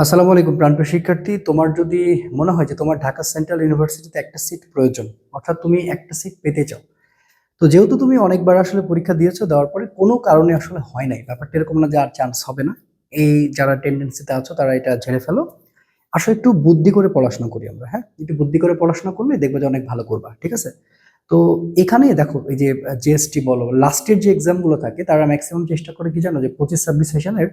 আসসালামু আলাইকুম প্রাণপ্রিয় শিক্ষার্থী। তোমার যদি মনে হয় যে তোমার ঢাকা সেন্ট্রাল ইউনিভার্সিটিতে একটা সিট প্রয়োজন, অর্থাৎ তুমি একটা সিট পেতে চাও, তো যেহেতু তুমি অনেকবার আসলে পরীক্ষা দিয়েছো, দেওয়ার পরে কোনো কারণে আসলে হয় নাই, ব্যাপারটা এরকম না যে আর চান্স হবে না। এই যারা টেন্ডেন্সিতে আছো তারা এটা ঝেড়ে ফেলো। আসলে একটু বুদ্ধি করে পড়াশোনা করি আমরা, হ্যাঁ, একটু বুদ্ধি করে পড়াশোনা করলে দেখবে যে অনেক ভালো করবা, ঠিক আছে? তো এখানে দেখো, এই যে জিএসটি বলো, লাস্টের যে এক্সাম গুলো থাকে তারা ম্যাক্সিমাম চেষ্টা করে কি জানো, যে 25-26 সেশনের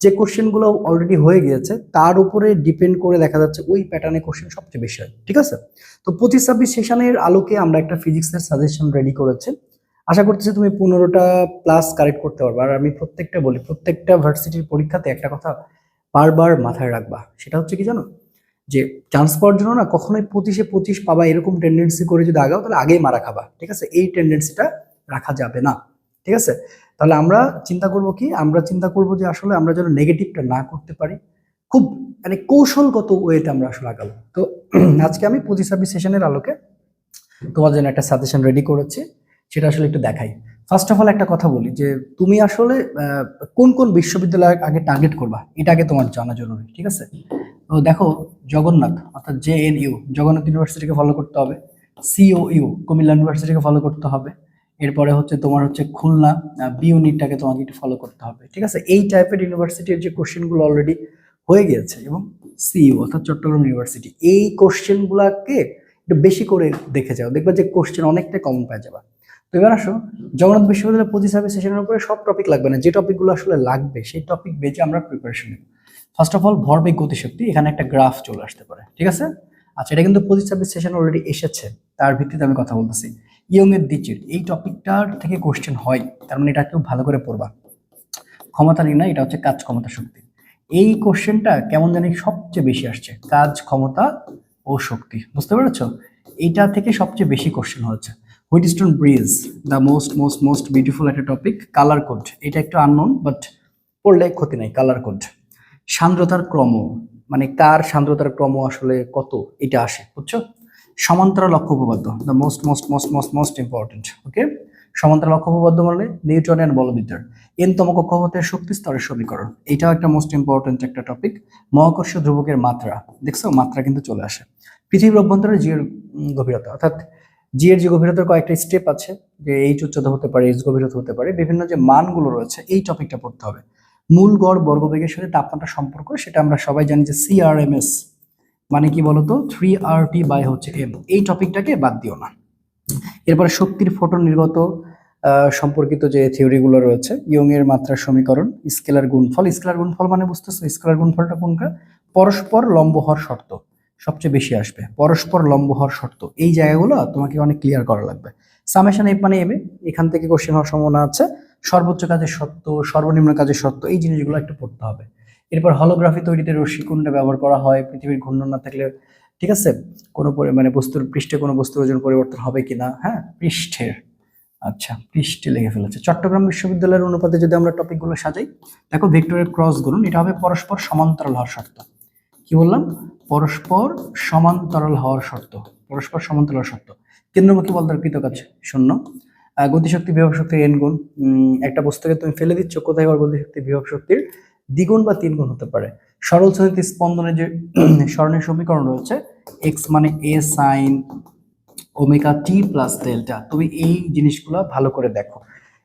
যে কোশ্চেনগুলো অলরেডি হয়ে গিয়েছে তার উপরে ডিপেন্ড করে দেখা যাচ্ছে ওই প্যাটার্নে কোশ্চেন সবচেয়ে বেশি হয়, ঠিক আছে? তো 25-26 সেশনের আলোকে আমরা একটা ফিজিক্সের সাজেশন রেডি করেছি। আশা করতেছি তুমি 15টা প্লাস কারেক্ট করতে পারবে। আর আমি প্রত্যেকটা বলি, প্রত্যেকটা ভার্সিটির পরীক্ষাতে একটা কথা বারবার মাথায় রাখবা, সেটা হচ্ছে কি জানো, যে চান্স পাওয়ার জন্য না কখনোই 25-25 পাবা এরকম টেন্ডেন্সি করে যদি আগাও তাহলে আগেই মারা খাবা, ঠিক আছে? এই টেন্ডেন্সিটা রাখা যাবে না, ঠিক আছে? তাহলে আমরা চিন্তা করব কি, আমরা চিন্তা করব যে আসলে আমরা যেন নেগেটিভটা না করতে পারি, খুব মানে কৌশলগত ওয়েতে আমরা আসলে আগাবো। তো আজকে আমি 25-26 সেশনের আলোকে তোমার জন্য একটা সাজেশন রেডি করেছি, সেটা আসলে একটু দেখাই। ফার্স্ট অফ অল একটা কথা বলি, যে তুমি আসলে কোন কোন বিশ্ববিদ্যালয় আগে টার্গেট করবা, এটা আগে তোমার জানা জরুরি, ঠিক আছে? তো দেখো, জগন্নাথ অর্থাৎ জেএনইউ, জগন্নাথ ইউনিভার্সিটিকে ফলো করতে হবে। সিওইউ, কুমিল্লা ইউনিভার্সিটিকে ফলো করতে হবে। এরপরে হচ্ছে তোমার হচ্ছে খুলনা বি ইউনিটটাকে তোমাকে একটু ফলো করতে হবে, ঠিক আছে? এই টাইপের ইউনিভার্সিটির যে কোশ্চেনগুলো অলরেডি হয়ে গিয়েছে, এবং সিইউ অর্থাৎ চট্টগ্রাম ইউনিভার্সিটি, এই কোশ্চেনগুলোকে একটু বেশি করে দেখে যাও, দেখবা যে কোশ্চেন অনেকটা কমন পাওয়া যাবে। তো এবার আসো, জগন্নাথ বিশ্ববিদ্যালয়ের 25 সেশনের উপরে সব টপিক লাগবে না, যে টপিকগুলো আসলে লাগবে সেই টপিক বেঁচে আমরা প্রিপারেশন নেব। ফার্স্ট অফ অল ভরবেগ গতিশক্তি, এখানে একটা গ্রাফ চলে আসতে পারে, ঠিক আছে? আচ্ছা, এটা কিন্তু 25-26 সেশন অলরেডি এসেছে, তার ভিত্তিতে আমি কথা বলতেছি। ইয়ং এর দ্বিচির এই টপিকটার থেকে কোশ্চেন হয়, তার মানে এটা একটু ভালো করে পড়বা। ক্ষমতা নির্ণয়, এটা হচ্ছে কাজ ক্ষমতা শক্তি। এই কোশ্চেনটা কেমন জানি সবচেয়ে বেশি আসছে, কাজ ক্ষমতা ও শক্তি, বুঝতে পেরেছো? এইটা থেকে সবচেয়ে বেশি কোশ্চেন হচ্ছে। Wheatstone bridge, the most most most beautiful একটা টপিক। কালার কোড, এটা একটু আননোন, বাট পড়লে ক্ষতি নাই। Colour code. সান্দ্রতার ক্রম, মানে কার সান্দ্রতার ক্রম আসলে কত, এটা আসে, বুঝছো? সমান্তরাল অক্ষ উপপাদ্য, the most most most most most important, okay? সমান্তরাল অক্ষ উপপাদ্য মানে নিউটনিয়ান বলবিদ্যার এন তম কক্ষপথের শক্তি স্তরের সমীকরণ, এটাও একটা মোস্ট ইম্পর্টেন্ট একটা টপিক। মহাকর্ষ ধ্রুবকের মাত্রা, দেখছো মাত্রা কিন্তু চলে আসে। পৃথিবীর অভ্যন্তরে জি এর গভীরতা, অর্থাৎ জি এর যে গভীরতার কয়েকটা স্টেপ আছে, যে এইচ উচ্চতা হতে পারে, এইচ গভীরতা হতে পারে, বিভিন্ন যে মানগুলো রয়েছে, এই টপিকটা পড়তে হবে। মূল গড় বর্গবেগের সাথে তাপমাত্রা সম্পর্ক, সেটা আমরা সবাই জানি যে সিআরএমএস, মানে কি বলতো, 3RT বাই হচ্ছে এম, এই টপিকটাকে বাদ দিও না। এরপরে শক্তির ফোটন নির্গত সম্পর্কিত যে থিওরিগুলো রয়েছে, ইয়ং এর মাত্রার সমীকরণ, স্কেলার গুণফল। স্কেলার গুণফল মানে বুঝতেছো, স্কেলার গুণফলটা কোনটা? পরস্পর লম্ব হওয়ার শর্ত সবচেয়ে বেশি আসবে, পরস্পর লম্ব হওয়ার শর্ত, এই জায়গাগুলো তোমাকে অনেক ক্লিয়ার করা লাগবে। সামেশন এফ মানে এম এ, এখান থেকে কোশ্চেন হওয়ার সম্ভাবনা আছে। সর্বোচ্চ কাজের শর্ত, সর্বনিম্ন কাজের শর্ত, এই জিনিসগুলো একটু পড়তে হবে। এরপর হলোগ্রাফি তৈরিতে রশ্মি কোনটা ব্যবহার করা হয়, পৃথিবীর ঘূর্ণন না থাকলে, ঠিক আছে, কোনো মানে বস্তুর পৃষ্ঠে কোনো বস্তুর ওজন পরিবর্তন হবে কিনা, হ্যাঁ, পৃষ্ঠের, আচ্ছা পৃষ্ঠে লেগে ফেলেছে। চট্টগ্রাম বিশ্ববিদ্যালয়ের অনুপাতে যদি আমরা টপিকগুলো সাজাই, দেখো ভেক্টরের ক্রস গুণন, এটা হবে পরস্পর সমান্তরাল হওয়ার শর্ত। কি বললাম? পরস্পর সমান্তরাল হওয়ার শর্ত, পরস্পর সমান্তরাল শর্ত। কেন্দ্রমুখী বল দ্বারা কৃত কাজ শূন্য। গতিশক্তি বিভব শক্তি এন গুণ, একটা বস্তুকে তুমি ফেলে দিচ্ছ, কোথায় আবার গতিশক্তি বিভব শক্তির দ্বিগুণ বা তিনগুণ হতে পারে। সরল চলন্ত স্পন্দনের যে স্মরণের সমীকরণ রয়েছে, এক্স মানে এ sine omega t plus delta, তুমি এই জিনিসগুলো ভালো করে দেখো।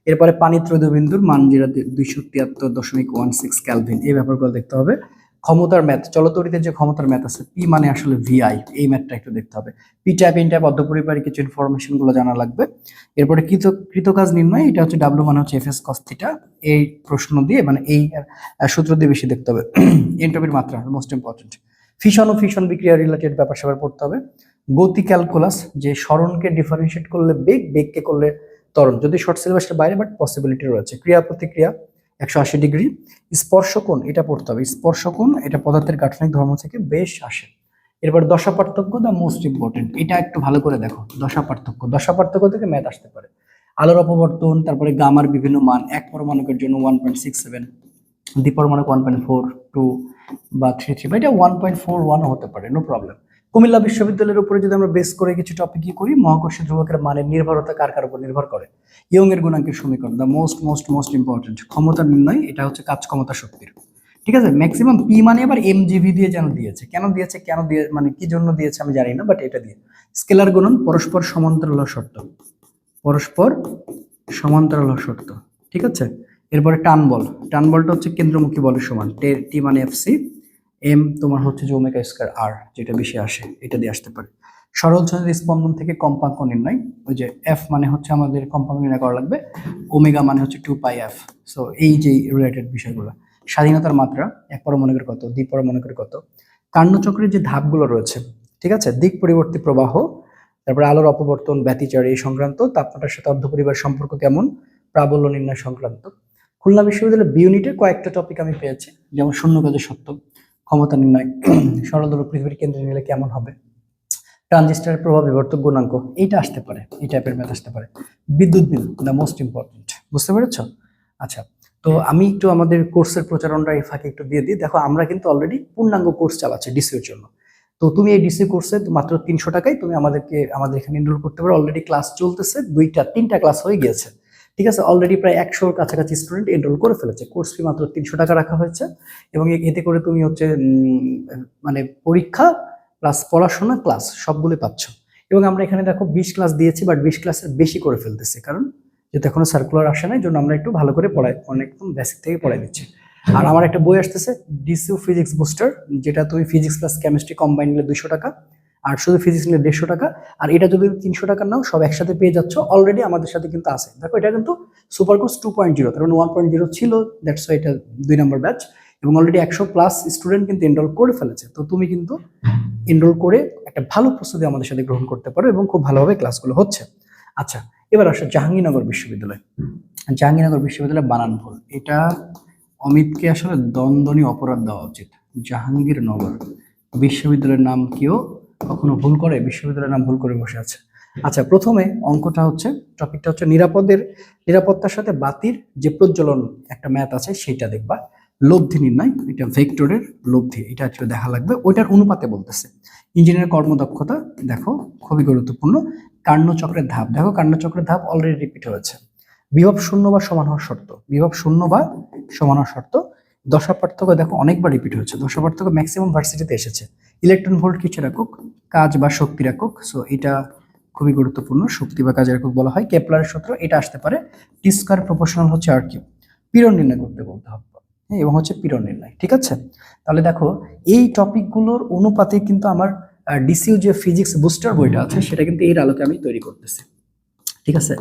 এরপরে পানি ত্রৈধবিন্দুর মান, যেটা 273.16 ক্যালভিন, এই ব্যাপারগুলো দেখতে হবে। ক্ষমতার ম্যাথ, চলতরিতে যে ক্ষমতার ম্যাথ আছে, পি মানে আসলে ভিআই, এই ম্যাথটা একটু দেখতে হবে। পি টাইপ এন টাইপ অর্ধপরিবাহী কিছু ইনফরমেশন গুলো জানা লাগবে। এরপরে কৃতকাজ নির্ণয়, এটা হচ্ছে ডাব্লিউ মানে হচ্ছে এফএস কস থিটা, এই প্রশ্ন দিয়ে মানে এই সূত্র দিয়ে বেশি দেখতে হবে। এন্ট্রপির মাত্রা মোস্ট ইম্পর্টেন্ট। ফিশন ও ফিশন বিক্রিয়া রিলেটেড ব্যাপার স্যাপার পড়তে হবে। গতি ক্যালকুলাস, যে স্মরণকে ডিফারেন্সিয়েট করলে বেগ, বেগকে করলে ত্বরণ, যদি শর্ট সিলেবাসের বাইরে, বাট পসিবিলিটি রয়েছে। ক্রিয়া প্রতিক্রিয়া 180 ডিগ্রি। স্পর্শকোণ, এটা পড়তে হবে। স্পর্শকোণ এটা পদার্থের গাঠনিক ধর্ম থেকে বেশ আসে। এরপর দশা পার্থক্য, দ্য মোস্ট ইম্পর্টেন্ট, এটা একটু ভালো করে দেখো। দশা পার্থক্য, দশা পার্থক্য থেকে ম্যাথ আসতে পারে। আলোর অপবর্তন, তারপরে গামার বিভিন্ন মান, এক পরমাণুকের জন্য 1.67, দ্বিপরমাণুক 1.42 বা 33, বা এটা 1.41 হতে পারে, নো প্রবলেম। কুমিল্লা বিশ্ববিদ্যালয়ের উপরে যদি আমরা বেস করে কিছু টপিক করি, মহাকর্ষ ধ্রুবকের মানের নির্ভরতা কার কার উপর নির্ভর করে, ইয়ং এর গুণাঙ্কের সমীকরণ, the most most most important. ক্ষমতা নির্ণয়, এটা হচ্ছে কাজ ক্ষমতা শক্তির। ঠিক আছে, ম্যাক্সিমাম পি মানে আবার এমজিভি দিয়ে যেন দিয়েছে, কেন দিয়ে মানে কি জন্য দিয়েছে আমি জানি না, বাট এটা দিয়ে। স্কেলার গুণন পরস্পর সমান্তরাল হওয়া শর্ত, পরস্পর সমান্তরাল হওয়া শর্ত, ঠিক আছে। এরপরে টান বল, টান বলটা হচ্ছে কেন্দ্রমুখী বলের সমান, টি মানে এফসি, এম তোমার হচ্ছে যে ওমেগা স্কয়ার আর, যেটা বেশি আসে এটা দিয়ে আসতে পারে। সরল চোঙের স্পন্দন থেকে কম্পাঙ্ক নির্ণয়, ওই যে এফ মানে হচ্ছে আমাদের কম্পাঙ্ক নির্ণয় করা লাগবে, ওমেগা মানে হচ্ছে 2πf। সো এই যে রিলেটেড বিষয়গুলো। স্বাধীনতার মাত্রা, এক পরমাণুকের কত, দ্বি পরমাণুকের কত। কার্যচক্রের যে ধাপগুলো রয়েছে, ঠিক আছে, দিক পরিবর্তী প্রবাহ, তারপরে আলোর অপবর্তন, ব্যতিচার এই সংক্রান্ত, তাপমাত্রার সাথে অর্ধপরিবার সম্পর্ক কেমন, প্রাবল্য নির্ণয় সংক্রান্ত। খুলনা বিশ্ববিদ্যালয়ের বি ইউনিটে কয়েকটা টপিক আমি পেয়েছি, যেমন শূন্য কাজের সত্য, ক্ষমতা নির্ণয়, সরল দৈর্ঘ্য পৃথিবীর কেন্দ্রে নিলে কেমন হবে, ট্রানজিস্টরের প্রভাব বিবর্তক গুণাঙ্ক, এইটা আসতে পারে, এই টাইপের ম্যাথ আসতে পারে। বিদ্যুৎ বিল, দ্য মোস্ট ইম্পর্টেন্ট, বুঝতে পেরেছ? আচ্ছা, তো আমি একটু আমাদের কোর্সের প্রচারণটা এই ফাঁকে একটু দিয়ে দিই। দেখো আমরা কিন্তু অলরেডি পূর্ণাঙ্গ কোর্স চালাচ্ছি ডিসির জন্য। তো তুমি এই ডিসি কোর্সে মাত্র 300 টাকায় তুমি আমাদের এখানে এনরোল করতে পারো। অলরেডি ক্লাস চলতেছে, 3টা ক্লাস হয়ে গিয়েছে, ঠিক আছে। অলরেডি প্রায় 100-র কাছাকাছি স্টুডেন্ট এনরোল করে ফেলেছে। কোর্স ফি মাত্র 300 টাকা রাখা হয়েছে, এবং এতে করে তুমি হচ্ছে মানে পরীক্ষা প্লাস পড়াশোনা ক্লাস সবগুলো পাচ্ছ। এবং আমরা এখানে দেখো 20 ক্লাস দিয়েছি, বাট 20 ক্লাসের বেশি করে ফেলতেছি, কারণ যেহেতু এখনো সার্কুলার আসে নাই, জন্য আমরা একটু ভালো করে পড়াই, একদম বেসিক থেকে পড়াই দিচ্ছি। আর আমার একটা বই আসতেছে ডিসিউ ফিজিক্স বুস্টার, যেটা তুমি ফিজিক্স প্লাস কেমিস্ট্রি কম্বাইন নিলে 200 টাকা, আর শুধু ফিজিক্স নিলে 150 টাকা, আর এটা যদি 300 টাকা নাও সব একসাথে পেয়ে যাচ্ছ। অলরেডি আমাদের সাথে কিন্তু আছে, দেখো এটা কিন্তু সুপার কোর্স 2.0, তার মানে 1.0 ছিল, দ্যাটস ওয়াই এটা 2 নম্বর ব্যাচ, এবং অলরেডি 100+ স্টুডেন্ট কিন্তু এনরোল করে ফেলেছে। তো তুমি কিন্তু এনরোল করে একটা ভালো প্রস্তুতি আমাদের সাথে গ্রহণ করতে পারো, এবং খুব ভালোভাবে ক্লাসগুলো হচ্ছে। আচ্ছা, এবার আসো জাহাঙ্গীরনগর বিশ্ববিদ্যালয়। জাহাঙ্গীরনগর বিশ্ববিদ্যালয় বানান ভুল, এটা অমিতকে আসলে দণ্ডনীয় অপরাধ দেওয়া উচিত। জাহাঙ্গীরনগর বিশ্ববিদ্যালয়ের নাম কেউ কখনো ভুল করে? বিশ্ববিদ্যালয়ের নাম ভুল করে বসে আছে। আচ্ছা, প্রথমে অঙ্কটা হচ্ছে, টপিকটা হচ্ছে নিরাপত্তার সাথে বাতির যে প্রজ্বলন একটা ম্যাথ আছে, সেটা দেখবা। লব্ধি নির্ণয়, এটা ভেক্টরের লব্ধি, এটা আসলে দেখা লাগবে, ওইটার অনুপাতে বলতেছে। ইঞ্জিনিয়ার কর্মদক্ষতা দেখো, খুবই গুরুত্বপূর্ণ। কার্যচক্রের ধাপ দেখো, কার্যচক্রের ধাপ অলরেডি রিপিট হয়েছে। বিভব শূন্য বা সমান হওয়ার শর্ত, বিভব শূন্য বা সমান হওয়ার শর্ত। দশা পার্থক্য দেখো অনেকবার রিপিট হয়েছে, দশা পার্থক্য ম্যাক্সিমাম ভার্সিটিতে এসেছে। ইলেকট্রন ভোল্ট কিসের একক? কাজ বা শক্তির একক। সো এটা খুবই গুরুত্বপূর্ণ, শক্তি বা কাজের একক বলা হয়। কেপলারের সূত্র, এটা আসতে পারে। টি স্কয়ার প্রপোর্শনাল হচ্ছে আর কিউব। পীড়ন নির্ণয় করতে বলতে হবে, এবং হচ্ছে পীড়ন নির্ণয়, ঠিক আছে। তাহলে দেখো এই টপিকগুলোর অনুপাতে কিন্তু আমার ডিসিউ যে ফিজিক্স বুস্টার বইটা আছে, সেটা কিন্তু এর আলোকে আমি তৈরি করতেছি, ঠিক আছে,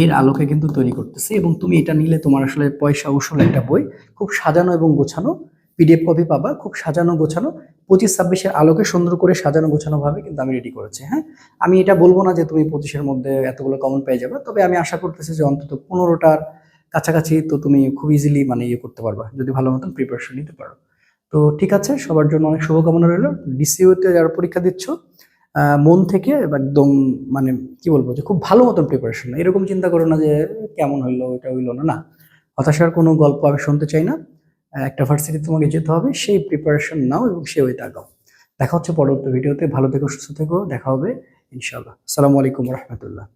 এর আলোকে কিন্তু তৈরি করতেছি। এবং তুমি এটা নিলে তোমার আসলে পয়সা উসুল একটা বই, খুব সাজানো এবং গোছানো, পিডিএফ কপি পাবা, খুব সাজানো গোছানো, 25-26-এর আলোকে সুন্দর করে সাজানো গোছানো ভাবে কিন্তু আমি রেডি করেছি। হ্যাঁ, আমি এটা বলবো না যে তুমি 25-এর মধ্যে এতগুলো কমন পেয়ে যাবে, তবে আমি আশা করতেছি যে অন্তত 15টার কাছাকাছি তো তুমি খুব ইজিলি মানে ইয়ে করতে পারবা, যদি ভালো মতন প্রিপারেশন নিতে পারো। তো ঠিক আছে, সবার জন্য অনেক শুভকামনা রইল। ডিসিউতে যারা পরীক্ষা দিচ্ছ, মন থেকে একদম মানে কি বলবো, যে খুব ভালো মতন প্রিপারেশন, এরকম চিন্তা করো না যে কেমন হইলো এটা হইলো না, না, হতাশার কোনো গল্প আমি শুনতে চাই না। একটা ভার্সিটি তোমাকে যেতে হবে, সেই প্রিপারেশন নাও এবং সে ওইটা আগাও। দেখা হচ্ছে পরবর্তী ভিডিওতে, ভালো থেকো, সুস্থ থেকো, দেখা হবে ইনশাআল্লাহ। আসসালামু আলাইকুম রহমতুল্লাহ।